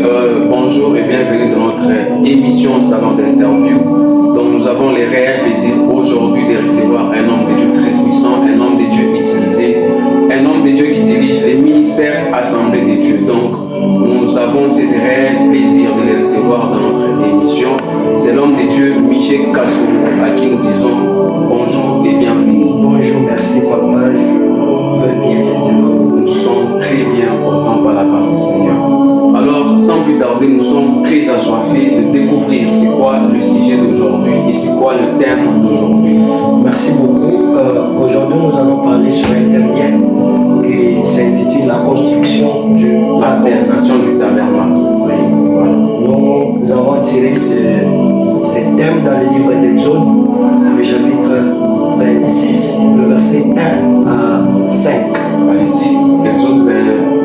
Bonjour et bienvenue dans notre émission Salon d'interview, dont nous avons le réel plaisir aujourd'hui de recevoir un homme de Dieu très puissant, un homme de Dieu utilisé, un homme de Dieu qui dirige les ministères Assemblée de Dieu. Donc, nous avons ce réel plaisir de le recevoir dans notre émission. C'est l'homme de Dieu, Michel Kassou, à qui nous disons bonjour et bienvenue. Bonjour, merci papa, je vais bien, gentiment. Nous sommes très bien portants par la grâce du Seigneur. Alors, sans plus tarder, nous sommes très assoiffés de découvrir c'est quoi le sujet d'aujourd'hui et c'est quoi le thème d'aujourd'hui. Merci beaucoup. Aujourd'hui, nous allons parler sur un thème bien qui s'intitule la construction du tabernacle. Oui. Voilà. Nous avons tiré ce thème dans le livre d'Exode, le chapitre 26, le verset 1 à 5. Allez-y, Exode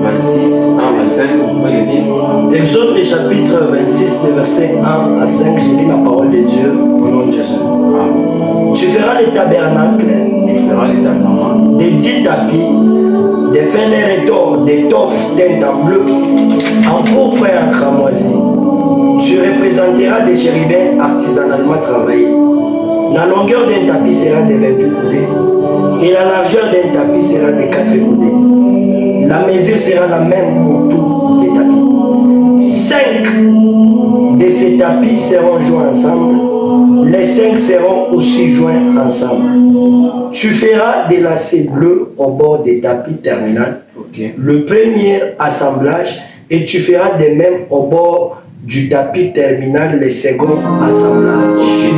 26, 1 à 5, vous pouvez le lire. Exode, le chapitre 26, le verset 1 à 5, je lis la parole de Dieu au nom de Jésus. Amen. Tu feras les tabernacles, des 10 tapis, des fenêtres d'or, d'étoffe teinte en bleu, en pourpre et en cramoisi. Tu représenteras des chérubins artisanalement travaillés. La longueur d'un tapis sera de 28 coudées et la largeur d'un tapis sera de 4 coudées. La mesure sera la même pour tous les tapis. 5 de ces tapis seront joints ensemble. Les 5 seront aussi joints ensemble. Tu feras des lacets bleus au bord des tapis terminal. Okay. Le premier assemblage, et tu feras de même au bord du tapis terminal, le second assemblage.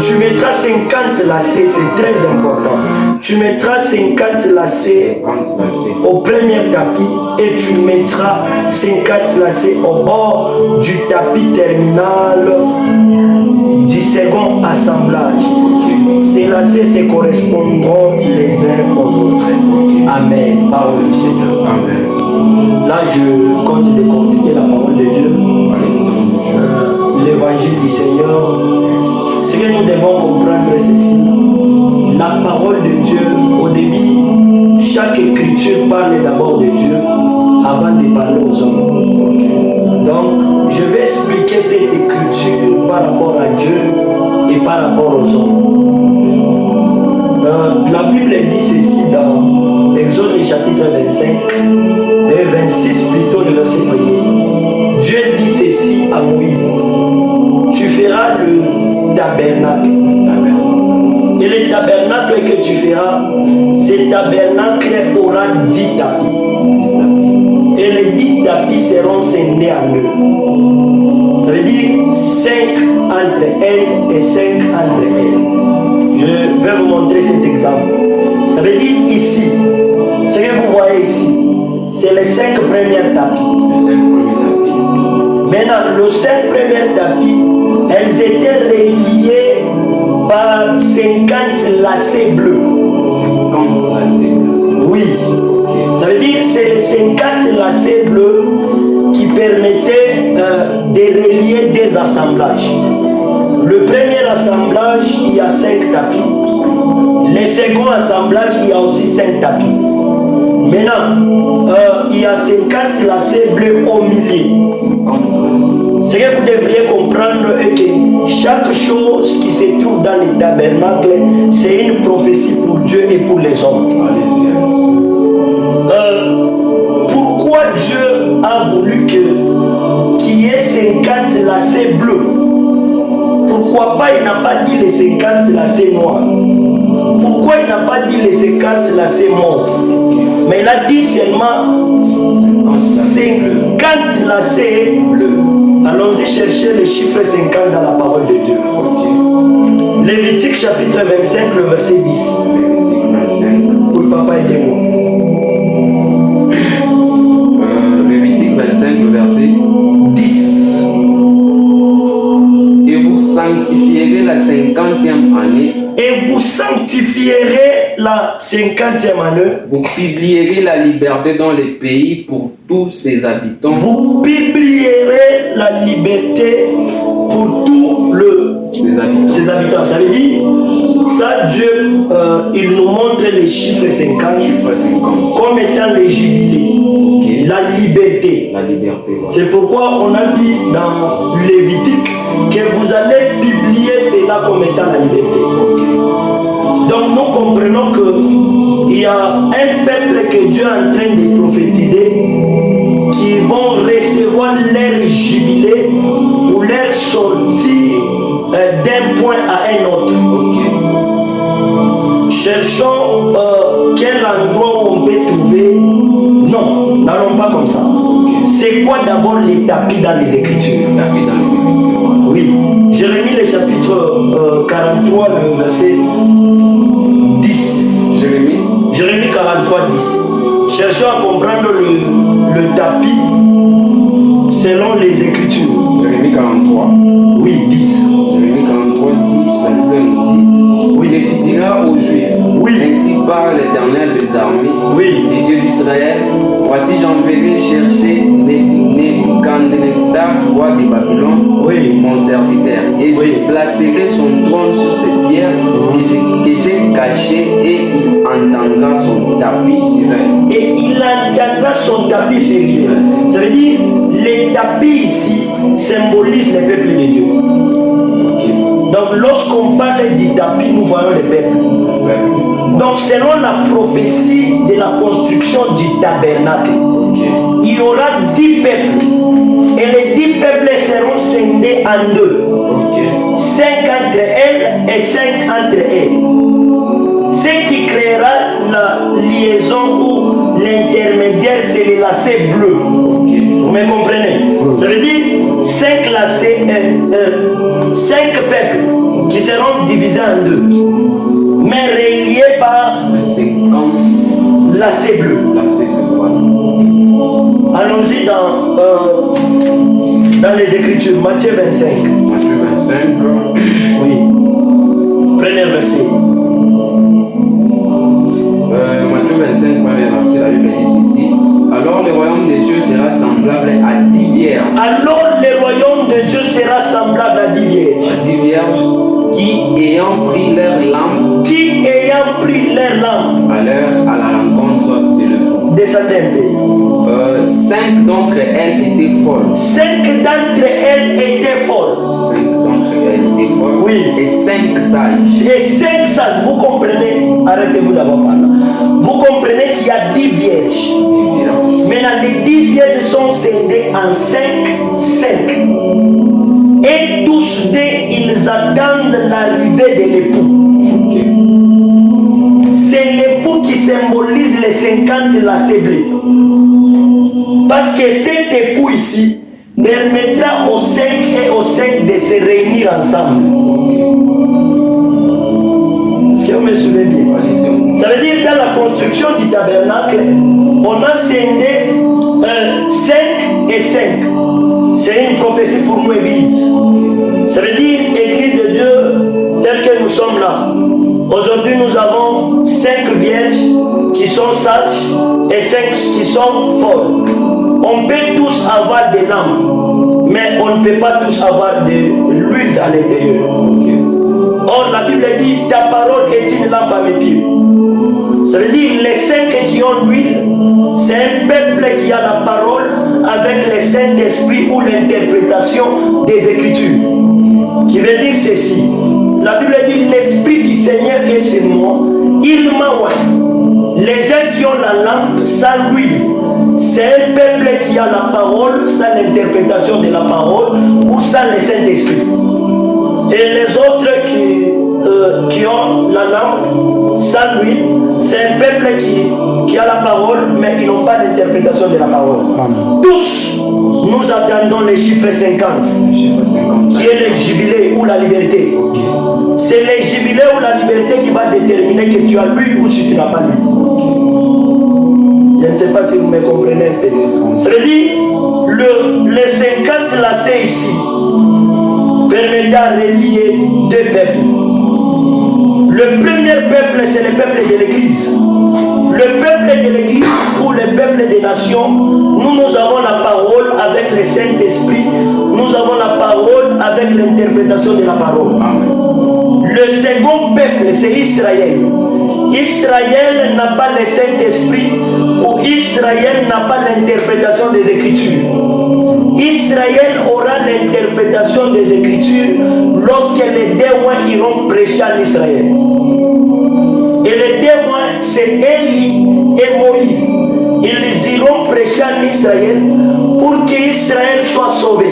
Tu mettras 50 lacets, c'est très important. Tu mettras 50 lacets au premier tapis et tu mettras 50 lacets au bord du tapis terminal du second assemblage. Ces lacets se correspondront les uns aux autres. Amen. Parole du Seigneur. Amen. Là, je compte décortiquer la parole de Dieu. L'évangile du Seigneur. Ce que nous devons comprendre, c'est ceci. La parole de Dieu, au début, chaque écriture parle d'abord de Dieu avant de parler aux hommes. Donc, je vais expliquer cette écriture par rapport à Dieu et par rapport aux hommes. La Bible dit ceci dans Exode chapitre 25 et 26 plutôt le verset 1er. Dieu dit ceci à Moïse. Tu feras le tabernacle. Et le tabernacle que tu feras, ce tabernacle aura 10 tapis. Et les 10 tapis seront scindés en deux. Ça veut dire 5 entre elles et 5 entre elles. Je vais vous montrer cet exemple. Ça veut dire ici, ce que vous voyez ici, c'est les 5 premiers tapis. Maintenant, les 5 premiers tapis, elles étaient reliées par 50 lacets bleus. 50 lacets bleus. Oui. Okay. Ça veut dire que c'est les 50 lacets bleus qui permettaient de relier des assemblages. Le premier assemblage, il y a 5 tapis. Le second assemblage, il y a aussi 5 tapis. Maintenant, il y a 50 lacets bleus au milieu. 50 lacets. Ce que vous devriez comprendre est que chaque chose qui se trouve dans les tabernacles, c'est une prophétie pour Dieu et pour les hommes. Pourquoi Dieu a voulu qu'il y ait 50 lacets bleus? Pourquoi pas il n'a pas dit les 50 lacets noirs? Pourquoi il n'a pas dit les 50 lacets mauves? Mais il a dit seulement 50 lacets bleus. Allons-y chercher le chiffre 50 dans la parole de Dieu. Lévitique chapitre 25, le verset 10. Lévitique 25. Oui, papa, aidez-moi. Lévitique 25, le verset 10. Et vous sanctifierez la 50e année. Et vous sanctifierez la 50e année. Vous publierez la liberté dans les pays pour tous ses habitants. Vous publierez la liberté pour tous ses habitants. Ça veut dire, Ça, Dieu, il nous montre les chiffres 50, Chiffre 50. comme étant les jubilés, Ok. la liberté. La liberté. Voilà. C'est pourquoi on a dit dans Lévitique que vous allez publier cela comme étant la liberté. Ok. Donc nous comprenons qu'il y a un peuple que Dieu est en train de prophétiser qui vont recevoir leur jubilé ou leur sortie d'un point à un autre. Ok. Cherchons quel endroit où on peut trouver. Non, n'allons pas comme ça. C'est quoi d'abord les tapis dans les Écritures? Tapis dans les Écritures. Voilà. Oui, Jérémie le chapitre 43, le verset 10. Jérémie 43, 10. Cherchons à comprendre le tapis selon les Écritures. Jérémie 43. Oui, 10. Jérémie 43, 10, la Bible nous dit. Oui. Et tu diras aux Juifs, Oui. ainsi parle l'Éternel des armées, Oui. les dieux d'Israël, voici j'enverrai chercher Nebuchadnezzar, roi de Babylone, Oui. mon serviteur, et Oui. je placerai son trône sur cette pierre que j'ai cachée, et il entendra son tapis sur elle. Et il entendra son tapis sur lui. Ça veut dire, les tapis ici symbolisent les peuples de Dieu. Donc lorsqu'on parle du tapis, nous voyons les peuples. Donc selon la prophétie de la construction du tabernacle, il y aura 10 peuples. Et les 10 peuples seront scindés en deux. 5 entre elles et 5 entre elles. Ce qui créera la liaison ou l'intermédiaire, c'est les lacets bleus. Vous me comprenez? Ça veut dire 5 lacets, 5 peuples qui seront divisés en deux, mais reliés par Le 50, lacets bleus. là c'est le roi. Allons-y dans les Écritures, Matthieu 25. Matthieu 25. Oui. Premier verset. Matthieu 25, premier verset, la Bible dit ceci. Alors le royaume des cieux sera semblable à 10 vierges. Alors le royaume de Dieu sera semblable à 10 vierges. À 10 vierges qui, ayant pris leur lampe, Qui ayant pris leur lampe, à la rencontre de l'époux. descendez un peu. 5 d'entre elles étaient folles. 5 d'entre elles étaient folles. 5 d'entre elles étaient folles. Oui. Et 5 sages. Et 5 sages, vous comprenez, arrêtez-vous d'abord par là. Vous comprenez qu'il y a 10 vierges. 10 vierges. Maintenant, les 10 vierges sont scindées en 5. Et tous deux, ils attendent l'arrivée de l'époux. C'est l'époux qui symbolise les 50 lacets bleus. Parce que cet époux ici permettra aux 5 et aux 5 de se réunir ensemble. Est-ce que vous me suivez bien? Allez-y. Ça veut dire dans la construction du tabernacle, on a scindé 5 et 5. C'est une prophétie pour nous, Église. Ça veut dire Église de Dieu telle que nous sommes là. Aujourd'hui, nous avons 5 vierges qui sont sages et 5 qui sont folles. On peut tous avoir des lampes, mais on ne peut pas tous avoir de l'huile à l'intérieur. Or, la Bible dit, ta parole est une lampe à mes pieds. Ça veut dire les 5 qui ont l'huile, c'est un peuple qui a la parole avec le Saint-Esprit ou l'interprétation des Écritures. Qui veut dire ceci. La Bible dit, l'Esprit du Seigneur est sur moi. Il m'a oint. Les gens qui ont la lampe sans l'huile, c'est un peuple qui a la parole sans l'interprétation de la parole ou sans le Saint-Esprit. Et les autres qui ont la lampe sans l'huile, c'est un peuple qui a la parole, mais ils n'ont pas l'interprétation de la parole. Amen. Tous, nous attendons les chiffres 50, qui est le jubilé ou la liberté. C'est le jubilé ou la liberté qui va déterminer que tu as l'huile ou si tu n'as pas l'huile. Je ne sais pas si vous me comprenez un peu. Ça veut dire, les 50 lacets ici permettent à relier 2 peuples. Le premier peuple, c'est le peuple de l'Église. Le peuple de l'Église ou le peuple des nations, nous avons la parole avec le Saint-Esprit, nous avons la parole avec l'interprétation de la parole. Amen. Le second peuple, c'est Israël. Israël n'a pas le Saint-Esprit ou Israël n'a pas l'interprétation des Écritures. Israël aura l'interprétation des Écritures lorsque les témoins iront prêcher en Israël. Et les témoins, c'est Élie et Moïse. Ils iront prêcher en Israël pour qu'Israël soit sauvé.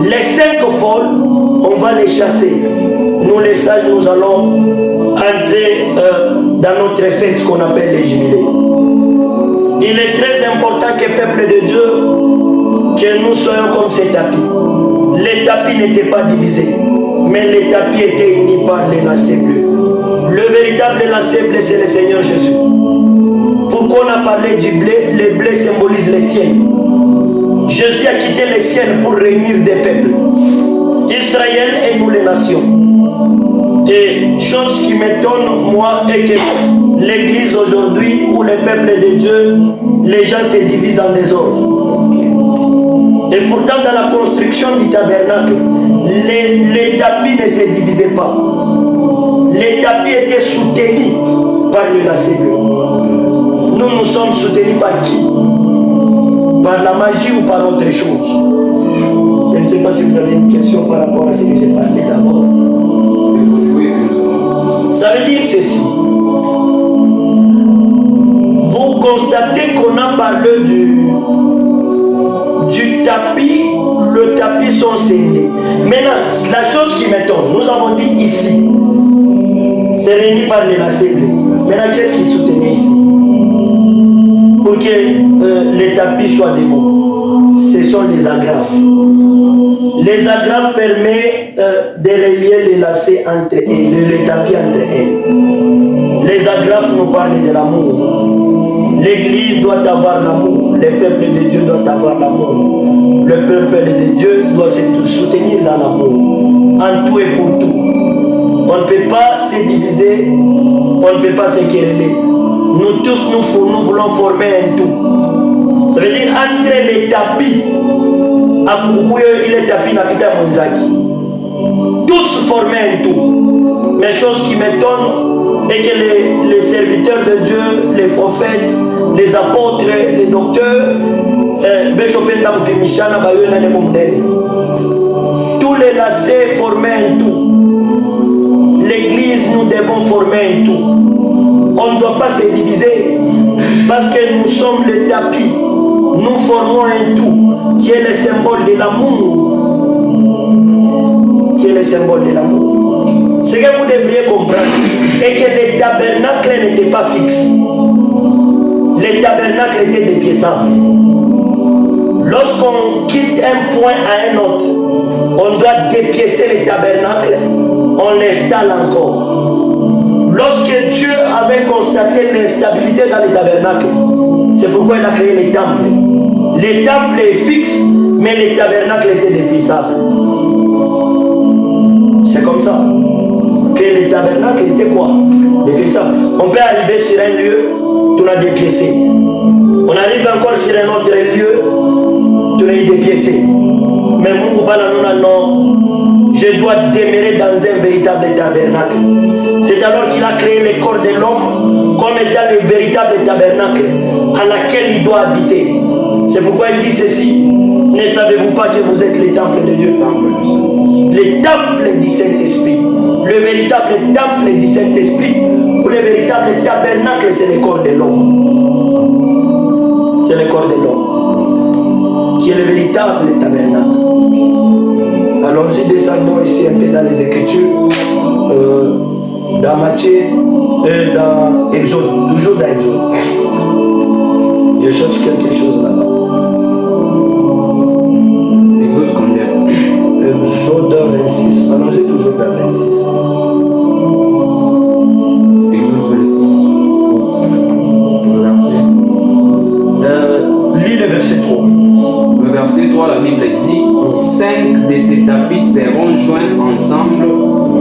Les 5 folles, on va les chasser. Nous les sages, nous allons entrer dans notre fête qu'on appelle les jubilés. Il est très important que peuple de Dieu, que nous soyons comme ces tapis. Les tapis n'étaient pas divisés, mais les tapis étaient unis par les lacets bleus. Le véritable lacet bleu, c'est le Seigneur Jésus. Pourquoi on a parlé du blé? Le blé symbolise les ciels. Jésus a quitté les ciels pour réunir des peuples. Israël et nous les nations. Et chose qui m'étonne, moi, est que l'église aujourd'hui, ou le peuple de Dieu, les gens se divisent en désordre. Et pourtant, dans la construction du tabernacle, les tapis ne se divisaient pas. Les tapis étaient soutenus par le lacet bleu. Nous sommes soutenus par qui? Par la magie ou par autre chose? Je ne sais pas si vous avez une question par rapport à ce que j'ai parlé d'abord. Ça veut dire ceci. Vous constatez qu'on a parlé du tapis. Le tapis sont scellés. Maintenant, la chose qui m'étonne, nous avons dit ici, c'est réuni par les lacets bleus. Maintenant, qu'est-ce qui soutenait ici? Pour que les tapis soient des mots. Ce sont les agrafes. Les agrafes permettent de relier les lacets entre elles, les tapis entre elles. Les agrafes nous parlent de l'amour. L'église doit avoir l'amour. Le peuple de Dieu doit avoir l'amour. Le peuple de Dieu doit se soutenir dans l'amour. En tout et pour tout. On ne peut pas se diviser, on ne peut pas se quereller. Nous tous, nous voulons former un tout. Ça veut dire entre les tapis, à Kukuyo, il est tapis na Pita Monzaki. Tous former un tout. Mais chose qui m'étonne est que les serviteurs de Dieu, les prophètes, les apôtres, les docteurs, tous les lacets formaient un tout. L'église, nous devons former un tout. On ne doit pas se diviser parce que nous sommes le tapis. Nous formons un tout qui est le symbole de l'amour. Qui est le symbole de l'amour. Ce que vous devriez comprendre est que les tabernacles n'étaient pas fixes. Les tabernacles étaient des pieds simples. Lorsqu'on quitte un point à un autre, on doit dépiécer les tabernacles, on l'installe encore. Lorsque Dieu avait constaté l'instabilité dans les tabernacles, c'est pourquoi il a créé les temples. Les temples sont fixes, mais les tabernacles étaient dépieçables. C'est comme ça que les tabernacles étaient quoi? Dépieçables. On peut arriver sur un lieu, tout l'a dépiécé. On arrive encore sur un autre lieu, tout l'a dépiécé. Mais mon copain non, je dois demeurer dans un véritable tabernacle. C'est alors qu'il a créé le corps de l'homme comme étant le véritable tabernacle à laquelle il doit habiter. C'est pourquoi il dit ceci. Ne savez-vous pas que vous êtes les temples de Dieu? Les temples du Saint-Esprit. Le véritable temple du Saint-Esprit ou le véritable tabernacle, c'est le corps de l'homme. C'est le corps de l'homme qui est le véritable tabernacle. Allons-y, descendons ici un peu dans les Écritures, dans Matthieu et dans Exode, toujours dans Exode. Je cherche quelque chose là-bas. Exode combien? Exode 26. Allons-y toujours dans 26. Exode 26. Le verset. Lis le verset 3. Le verset 3, la Bible dit 5 de ces tapis seront joints ensemble,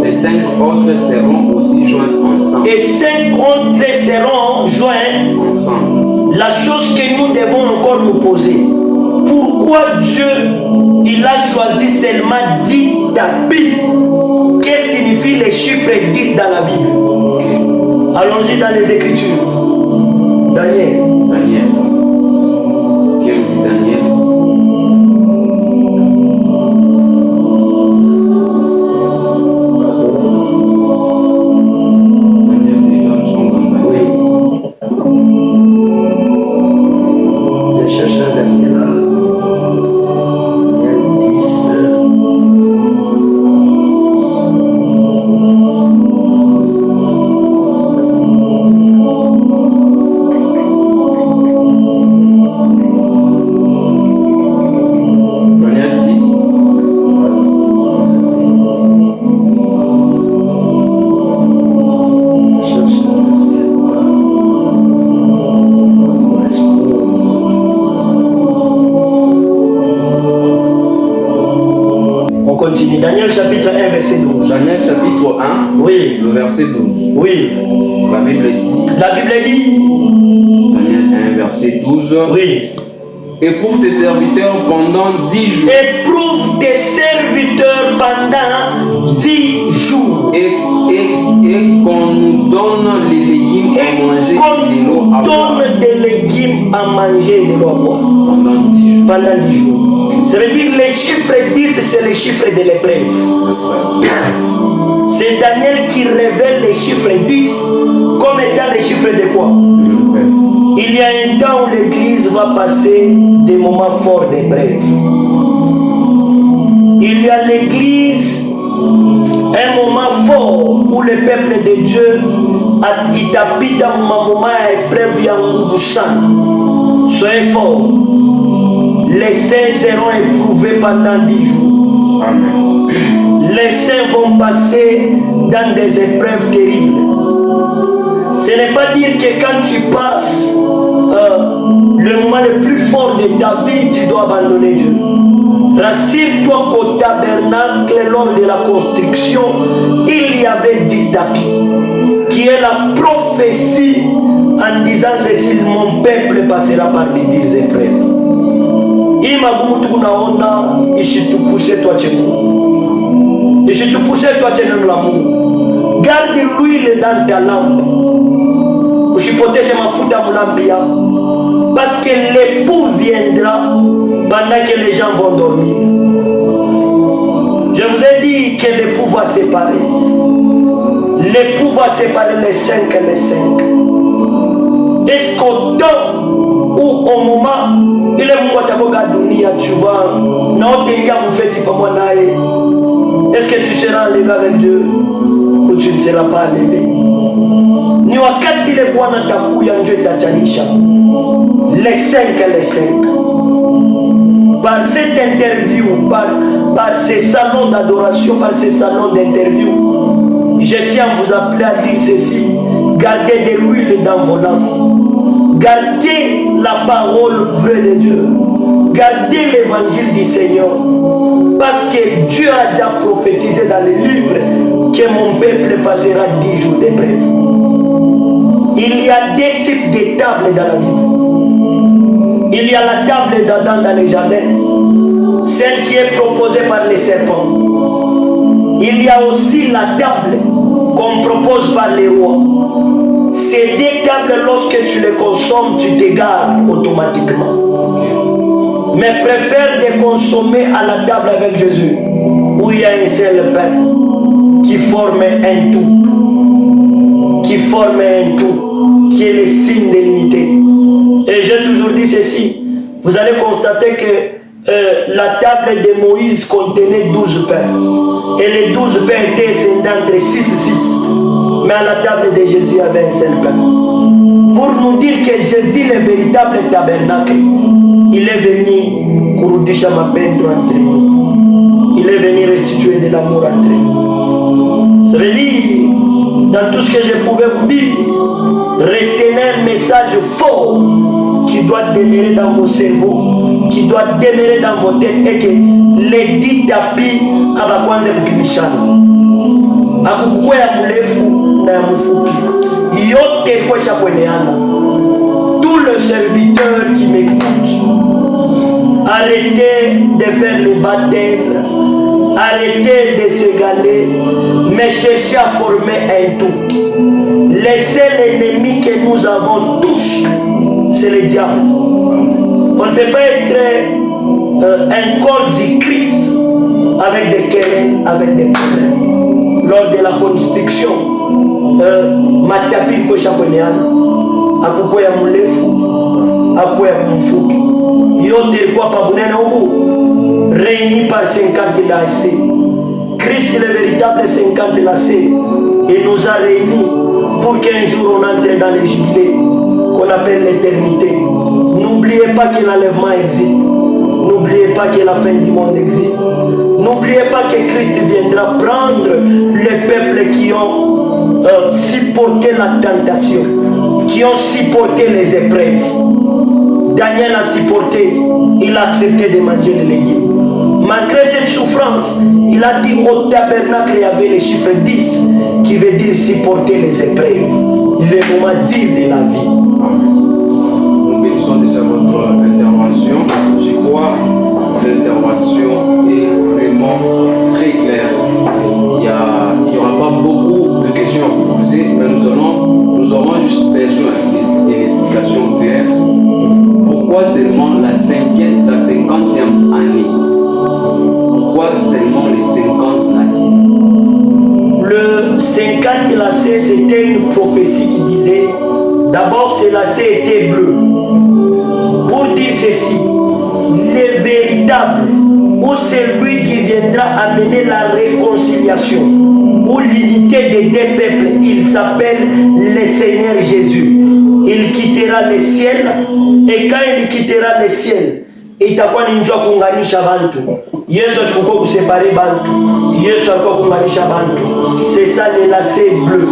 et 5 autres seront aussi joints ensemble. Et 5 autres seront joints ensemble. La chose que nous devons encore nous poser, pourquoi Dieu il a choisi seulement 10 tapis que signifie le chiffre 10 dans la Bible? Allons-y dans les Écritures. Daniel. Daniel. Qui me dit Daniel? Daniel, les hommes sont dans Daniel. Oui. Je cherche un verset là. Daniel 10. Daniel 10. Je cherche un verset là. Notre esprit. On continue. Daniel chapitre 1, verset 12. Daniel chapitre 1, Oui, le verset 12. oui. La Bible dit, La Bible dit, Daniel 1, verset 12, oui. éprouve tes serviteurs pendant 10 jours. Éprouve tes serviteurs pendant 10 jours. Et qu'on nous donne les légumes à manger Et et de l'eau qu'on à boire donne des légumes à manger et de l'eau à boire. pendant 10 jours. Pendant 10 jours. Ça veut dire le chiffre 10, c'est le chiffre de l'épreuve. C'est Daniel qui révèle le chiffre 10 comme étant le chiffre de quoi? Il y a un temps où l'église va passer des moments forts d'épreuve. Il y a l'église, un moment fort où le peuple de Dieu habite un moment d'épreuve en sang. Soyez forts. Les saints seront éprouvés pendant 10 jours. Amen. Les saints vont passer dans des épreuves terribles. Ce n'est pas dire que quand tu passes le moment le plus fort de ta vie, tu dois abandonner Dieu. Rassure-toi qu'au tabernacle, lors de la construction, il y avait 10 tapis, qui est la prophétie en disant ceci: mon peuple passera par des dires épreuves. Imagumu tunaona ishitupuse twache Mungu. Ishitupuse twache neno la Mungu. Garde l'huile dans ta lampe. Usipoteze mafuta mulambi yako. Parce que l'époux viendra pendant que les gens vont dormir. Je vous ai dit que l'époux va séparer. L'époux va séparer les 5 et les 5. Est-ce qu'au temps ou au moment il est Mungu atakoga dunia tu vas na otenga mufeti pamoja naye, est-ce que tu seras enlevé avec Dieu ou tu ne seras pas enlevé? Ni wakati ile Bwana atakuja ndio itachanisha les 5 et les 5. Par cette interview, par ces salons d'adoration, par ces salons d'interview, je tiens à vous appeler à dire ceci: gardez de l'huile dans vos lampes. Gardez la parole vraie de Dieu. Gardez l'évangile du Seigneur. Parce que Dieu a déjà prophétisé dans les livres que mon peuple passera 10 jours d'épreuve. Il y a 2 types de tables dans la Bible. Il y a la table d'Adam dans les jardins, celle qui est proposée par les serpents. Il y a aussi la table qu'on propose par les rois. Ces 2 tables, lorsque tu les consommes, tu t'égares automatiquement. Mais préfère de consommer à la table avec Jésus, où il y a un seul pain qui forme un tout. Qui forme un tout, qui est le signe de l'unité. Et j'ai toujours dit ceci: vous allez constater que la table de Moïse contenait 12 pains. Et les 12 pains étaient entre 6 et 6. Mais à la table de Jésus, il y avait un seul pain. Pour nous dire que Jésus est le véritable tabernacle. Il est venu kurudisha mapendo entre nous. Il est venu restituer de l'amour entre nous. Ça veut dire, dans tout ce que je pouvais vous dire, retenez un message fort qui doit demeurer dans vos cerveaux, qui doit demeurer dans vos têtes, et que les 10 tapis abakwanze kukimishana. Akukukwe ya mrefu na ya mfupi, yote kwesha kweneana. Tout le serviteur qui m'écoute, arrêtez de faire les baptêmes Arrêtez de s'égaler, mais cherchez à former un tout. Le seul ennemi que nous avons tous, c'est le diable. On ne peut pas être un corps du Christ avec des querelles, avec des problèmes. Lors de la construction, matapi ko chakoneana, akuko ya mulefu, akuko ya mfupi. Yote kwa pabunena ubu, réunis par 50 lacets. Christ le véritable 50 lacets, il nous a réunis pour qu'un jour on entre dans les jubilés qu'on appelle l'éternité. N'oubliez pas que l'enlèvement existe. N'oubliez pas que la fin du monde existe. N'oubliez pas que Christ viendra prendre les peuples qui ont supporté la tentation, qui ont supporté les épreuves. Daniel a supporté, il a accepté de manger les légumes. Malgré cette souffrance, il a dit au tabernacle, il y avait le chiffre 10 qui veut dire supporter les épreuves. Le moment dit de la vie. Nous bénissons déjà votre intervention. Je crois que l'intervention est vraiment très claire. Il n'y aura pas beaucoup de questions à vous poser, mais nous aurons juste besoin d'une explication claire. Pourquoi seulement la 50e année? Pourquoi seulement les 50 lacets? Le 50 lacets, c'était une prophétie qui disait, d'abord ces lacets étaient bleus. Pour dire ceci, le véritable, ou celui qui viendra amener la réconciliation, ou l'unité des deux peuples, il s'appelle le Seigneur Jésus. Il quittera le ciel, et quand il quittera le ciel, itakuwa ni njua kuunganisha bantu. Yesu achukua kuséparer bantu. Yesu alikuwa kuunganisha bantu. C'est ça le lacet bleu.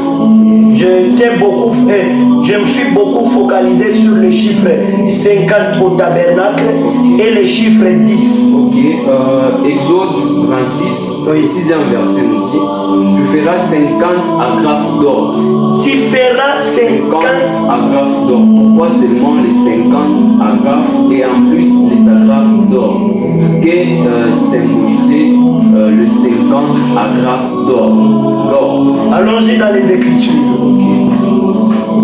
Je me suis beaucoup focalisé sur le chiffre 50 au tabernacle et le chiffre 10. Ok, Exode 26, le 6e verset nous dit, tu feras 50 agrafes d'or. Tu feras 50 agrafes d'or. Pourquoi seulement les 50 agrafes et en plus les agrafes d'or? Que symbolisait le 50 agrafes d'or? Allons-y dans les Écritures.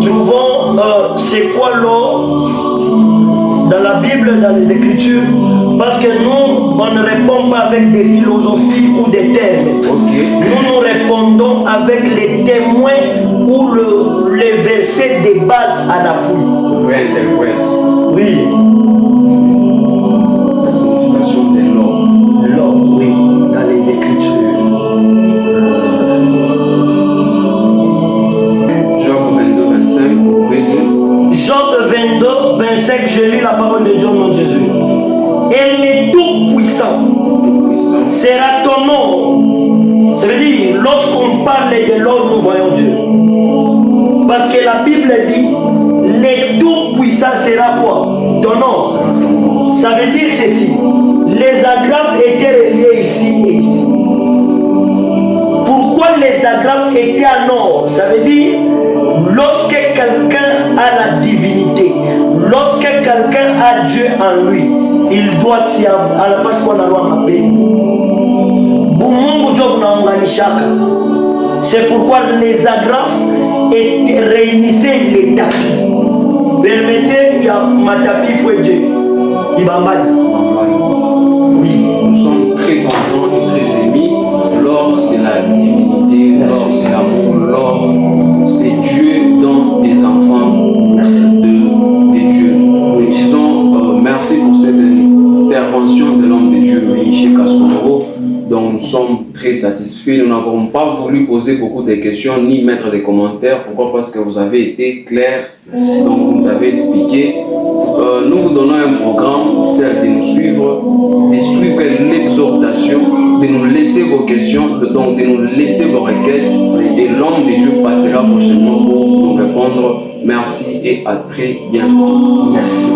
Trouvons c'est quoi l'or dans la Bible, dans les Écritures, parce que nous, on ne répond pas avec des philosophies ou des termes. Nous répondons avec les témoins ou les versets de base à l'appui. Vrai interprète. Oui. La signification de l'or. L'or, oui, dans les Écritures. Job 22, 25, vous pouvez lire. Job 22, 25, je lis la parole de Dieu au nom de Jésus. Et le Tout-Puissant sera ton nom. Ça veut dire, lorsqu'on parle de l'or, nous voyons Dieu. Parce que la Bible dit, le Tout-Puissant sera quoi? Ton nom. Ça veut dire ceci. Les agrafes étaient reliées ici et ici. Pourquoi les agrafes étaient en or? Ça veut dire, lorsque quelqu'un a la divinité, lorsque quelqu'un a Dieu en lui, il doit y avoir, à la place qu'on a droit à paix. C'est pourquoi les agrafes réunissaient les tapis. Permettez, il y a ma tapis fouetté. Il va mal. Oui, nous sommes très contents et très émis. L'or, c'est la divinité, l'or, c'est l'amour, l'or, c'est Dieu dans des enfants de Dieu. Nous disons merci pour cette intervention de l'homme de Dieu, Michel Kasonoro. Donc nous sommes très satisfaits. Nous n'avons pas voulu poser beaucoup de questions ni mettre des commentaires. Pourquoi? Parce que vous avez été clair. Donc vous nous avez expliqué. Nous vous donnons un programme, celle de nous suivre l'exhortation, de nous laisser vos questions, donc de nous laisser vos requêtes. Et l'homme de Dieu passera prochainement pour nous répondre. Merci et à très bientôt. Merci.